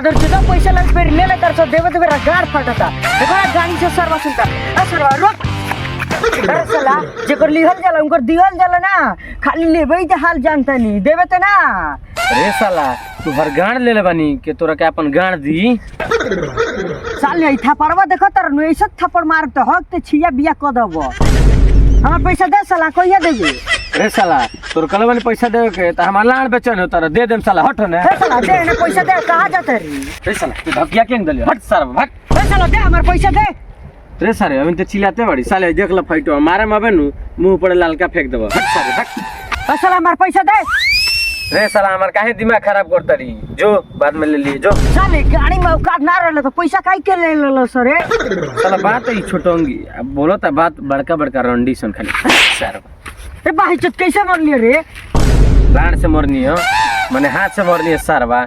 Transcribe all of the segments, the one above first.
माधुर चुदा पैसा लग पे ले ले कर सो देवे तो मेरा गाड़ फटता देखो गाड़ी से सरवा सुनता सरवा रोक अरे साला जेकर लिहल जाला उनकर दिहल जाला ना खाली लेबे के हाल जानता नहीं देवे त ना। अरे साला तू हर गाड़ ले ले बानी के तोरा के अपन गाड़ दी साले ई थप्पड़वा देखो तर नु ऐसे थप्पड़ मार त हक ते छिया बिया क दबो हमरा पैसा दे साला कहिया देबे। अरे साला तोर कल वाले पैसा दे के त हमार लाड़ बेचन होता रे दे देम साला हट ने। ए साला दे ने पैसा दे कहां जात रे। अरे साला तू धकिया केन दले हट साला भाग। ए साला दे हमर पैसा दे। रे सारे अभी तो चिल्लाते बड़ी साले देख ल फाइटो मारे माबे नु मुंह पर लालका फेंक देबो हट साले भाग। ए साला हमर पैसा दे। रे साला हमार काहे दिमाग खराब करता रही जो बाद में ले लिए जो साले गाड़ी में औकात ना रहले तो पैसा काहे के ले लेलो सरे। साला बात ही छोटोंगी अब बोलो ता बात बड़का बड़का रंडी सन खाली सारा ए भाई चुत कैसे मर लिए रे। लाड़ से मरनी हो माने हाथ से मरनी है सारवा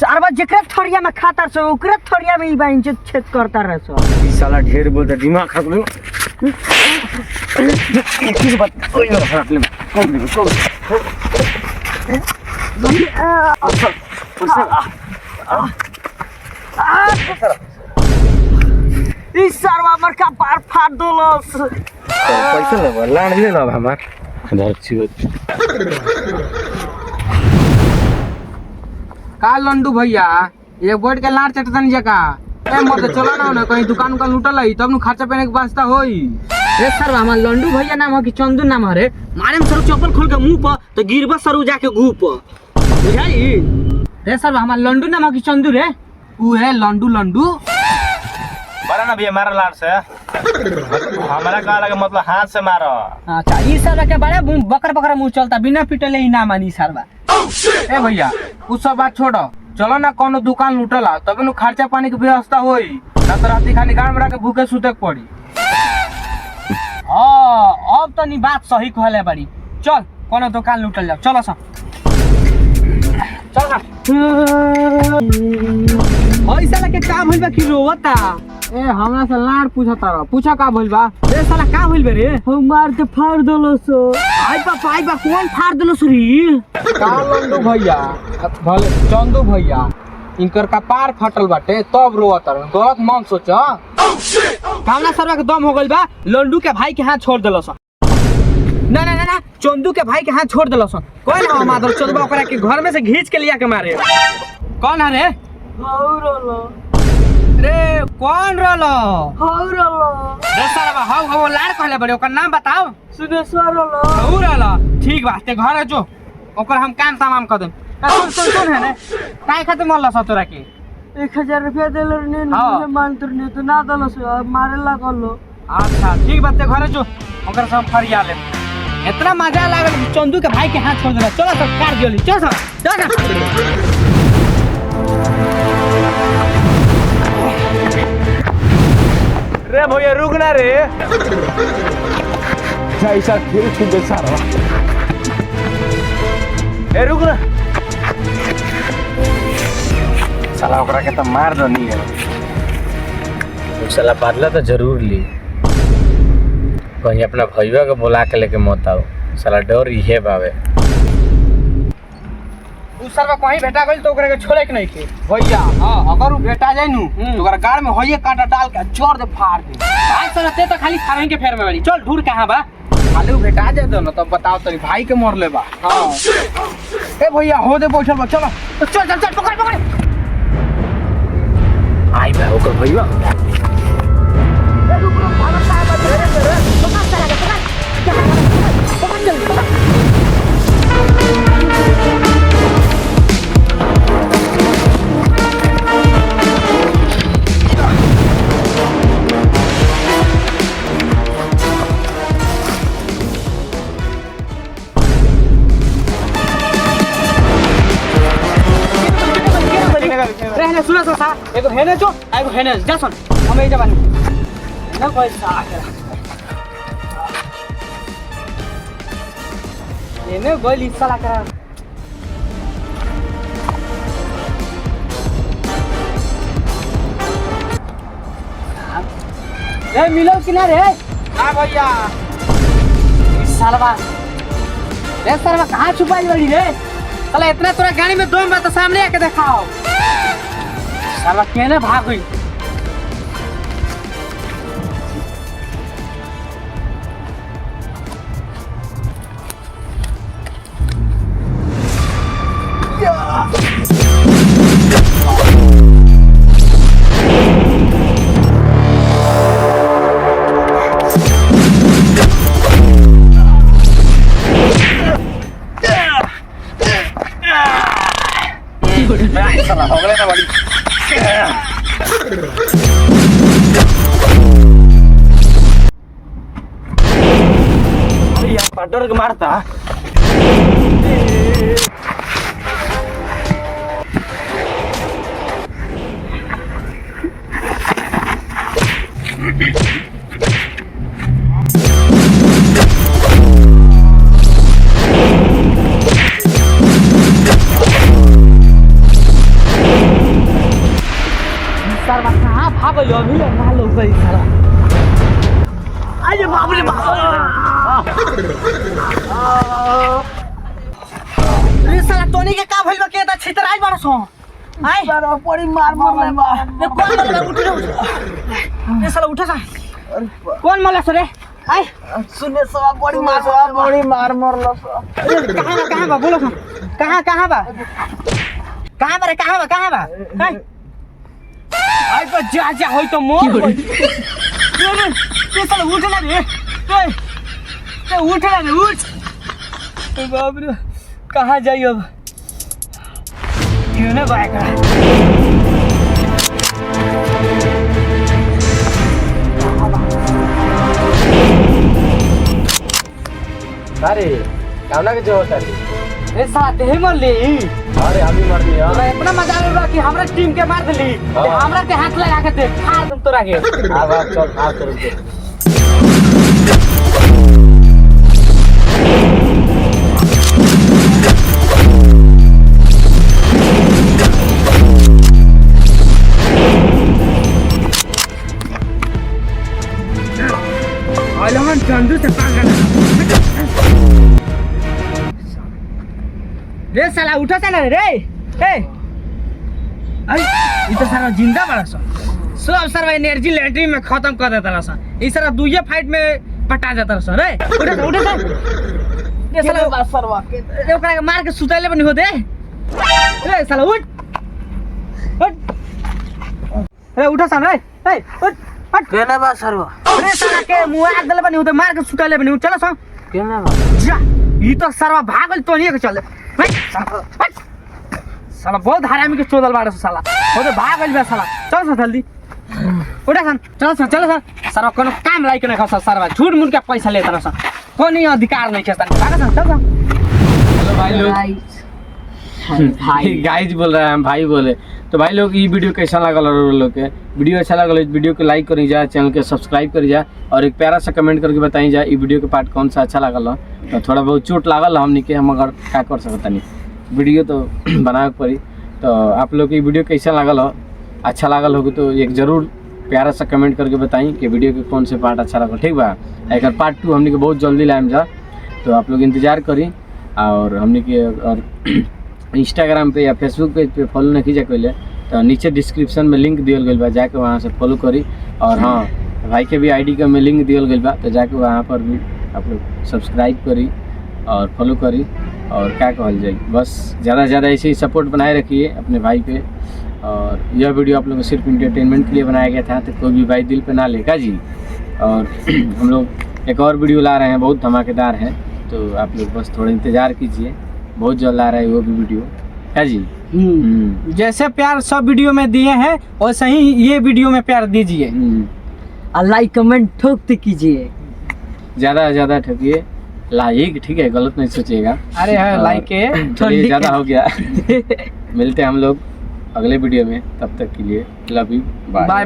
सारवा जेकरे थोड़िया में खाता सो ओकरे थोड़िया में ई बाइन छेद करता रह सो। ई साला ढेर बोलता दिमाग खराब लो किस बात ओए खराब ले कौन इस सरवा मर का पार फाड़ दोलस पैसा ले लाड़ ले लो हमार इधर छियो का लंडू भैया एक बोर्ड के लाड़ चटतन जका ए मत चलो ना कहीं दुकान का लूटल है तब नु खर्चा पाने के वास्ता होई। ए सर हमार लंडू भैया नाम है कि चंदू नाम है रे मारे में सर चप्पल खोल के मुंह पर तो गिरबा सरू जाके घू पर बुझाई। रे सर हमार लंडू नाम है कि चंदू रे ऊ है लंडू लंडू मारा ना भैया मारा लाड़ से हमारा का लगे मतलब हाथ से मारो। अच्छा ई सर के बड़े बकर बकर मुंह चलता बिना पिटले ही ना मानी सरवा। ए भैया उ सब बात छोड़ो चलो ना कोनो दुकान लूटला तब नु खर्चा पानी के व्यवस्था होई ना तो राती खाली गाड़ में के भूखे सुते पड़ी। हां अब तो नी बात सही कहले बड़ी चल कोनो दुकान लूटल जाओ चलो सा चल होई साला के काम होइबा कि रोवता। ए हमरा से लाड़ पूछता रह पूछा का भइल बा। रे साला का होइल बे रे हम मार के फाड़ देलो सो आई बा कौन फाड़ देलो सरी का लंडू भैया भले चंदू भैया इनकर कपार फटल बाटे तब रोवत रह गलत मन सोच कामना सरवा के दम हो गइल बा लंडू के भाई के हाथ छोड़ देलो सा। ना ना ना ना चंदू के भाई के हाथ छोड़ देलो सा कौन है मादर चंदू ओकरा के घर में से घींच के लिया के मारे कौन है रे रे कौन रोलो रे सरवा हाउ लाड़ कहले बड़े ओकर नाम बताओ सुनेश्वर रोलो ठीक बा ते घर जो ओकर हम काम तमाम कर देम सुन है ने काहे खातिर मरला सा तोरा के 1000 रुपया देलो ने मुझे मानतर ने तो ना दलो से मारे लागलो। अच्छा ठीक बात है घर जो ओकर सब फरिया ले इतना मजा लागल चंदू के भाई के हाथ छोड़ देला चलो सब काट दियोली चल रे भैया रुक ना रे ऐसा फिर छुंदे सारा ए रुक ना साला ओकरा के तो मार दो नहीं है वो साला बदला तो जरूर ली कहीं अपना भैया को बुला के लेके मत आओ साला डर इहे बावे उ सरवा कहीं भेटा गइल तो ओकरा के छोड़े के नहीं के भैया हां अगर उ भेटा जाय नु तो ओकरा गाड़ में होइए कांटा डाल के जोर दे फाड़ दे। आज सरते तो खाली खाने के फेर में वाली चल ढूंढ कहां बा खाली उ भेटा जाय तो न तब बताओ तेरी भाई के मर ले बा। हां ए भैया हो दे बैठल बा चलो चल पकड़ आई बा ओकर भैया रहने सुना सा एगो हेने जो एगो हेने जा सुन हम ए जबानी ना कोई साकरा एने गोली साला करा ए मिलो किनारे हां भैया इस सालवा रे सालवा कहां छुपाई बड़ी रे साला इतना तोरा गाड़ी में दम बा तो सामने आके दिखाओ साला केने भाग गई। साला हो गया ना बड़ी। यार पार्टनर के मारता साला कहाँ भाग गई अभी ना लोग गई साला। अरे बाप रे बाप रे साला टोनी के का भइल बा के त छितराई बाड़ सो। आई सारा पड़ी मार ले बा रे कौन मरला उठ रे साला उठ सा। कौन मरला रे? आई सुने सब बड़ी मार लो सब कहां बा बोलो कहां बा रे कहां बा आई आई पर जा होई तो मोर रे साला उठ ना रे ए उठ ना रे उठ। ए बाप रे कहां जाई अब क्यों ना बाइक अरे कामना के जो होता है ए साला ते मर ली। अरे हम ही मर दिया। तोरा इतना मजा आवे बा कि हमरा टीम के मार देली ते हमरा के हाथ लगा के दे फाड़ दूं तोरा के। अब आप चल हाथ करो के अलहन चंदू से पागल रे साला उठा सा ना रे ए आई ई तो सारा जिंदा बड़ा सब सारा एनर्जी लैंड्री में खत्म कर देता सा। ई सारा दुइये फाइट में पटा जाता सा रे उठा सा रे साला बात सरवा के रे ओकरा के मार के सुताइले बनी हो दे रे साला उठ रे उठा सा रे ए उठ केना बा सरवा रे साला के मुआ दले बनी हो दे मार के सुताइले बनी चलो सा केना बा जा ई तो सरवा भागल तो नहीं के चले साला बहुत हरामी के चोदल बाड़े साला हो तो भागल बे साला चल सा जल्दी उठा सन चल सा सरवा कोनो काम लाइक ना खसा सरवा झूठ मूठ के पैसा लेता ना सा कोनी अधिकार नहीं खेता भाग सन चल सा। हेलो भाई लोग गाइस बोल रहे हैं हम भाई बोले तो भाई लोग ये वीडियो कैसा लगल और लोग के वीडियो अच्छा लगल इस वीडियो को लाइक करी जाए चैनल के सब्सक्राइब करी जाए और एक प्यारा सा कमेंट करके बताई जाए ये वीडियो के पार्ट कौन सा अच्छा लगल हो। तो थोड़ा बहुत चोट लागल हमनी के हम अगर क्या कर सकता नहीं वीडियो तो बनावे के पड़ी। तो आप लोग की वीडियो कैसा लगल हो अच्छा लागल होगी तो एक जरूर प्यारा सा कमेंट करके बताई कि वीडियो के कौन से पार्ट अच्छा लगल ठीक बा। एक पार्ट 2 हमनी के बहुत जल्दी लाएम जा तो आप लोग इंतजार करी और हमनी के और इंस्टाग्राम पे या फेसबुक पेज पे फॉलो नहीं कीजिए पहले तो नीचे डिस्क्रिप्शन में लिंक दियल गई बा जाके वहाँ से फॉलो करी। और हाँ भाई के भी आईडी का में लिंक दियल गई बा तो जाके वहाँ पर भी आप लोग सब्सक्राइब करी और फॉलो करी और क्या कहल जाए बस ज़्यादा से ज़्यादा ऐसे ही सपोर्ट बनाए रखिए अपने भाई पे। और यह वीडियो आप लोग को सिर्फ इंटरटेनमेंट के लिए बनाया गया था तो कोई भी भाई दिल पे ना लेगा जी। और हम लोग एक और वीडियो ला रहे हैं बहुत धमाकेदार है तो आप लोग बस थोड़ा इंतज़ार कीजिए बहुत जल्द आ रहा है वो भी वीडियो है जी। जैसे प्यार सब वीडियो में दिए हैं वैसे ही ये वीडियो में प्यार दीजिए और लाइक कमेंट ठोकते कीजिए ज़्यादा से ज़्यादा ठोकिए लाइक ठीक है गलत नहीं सोचिएगा। अरे है लाइक के चलिए ज़्यादा हो गया मिलते हैं हम लोग अगले वीडियो में तब तक के लिए लव यू बाय।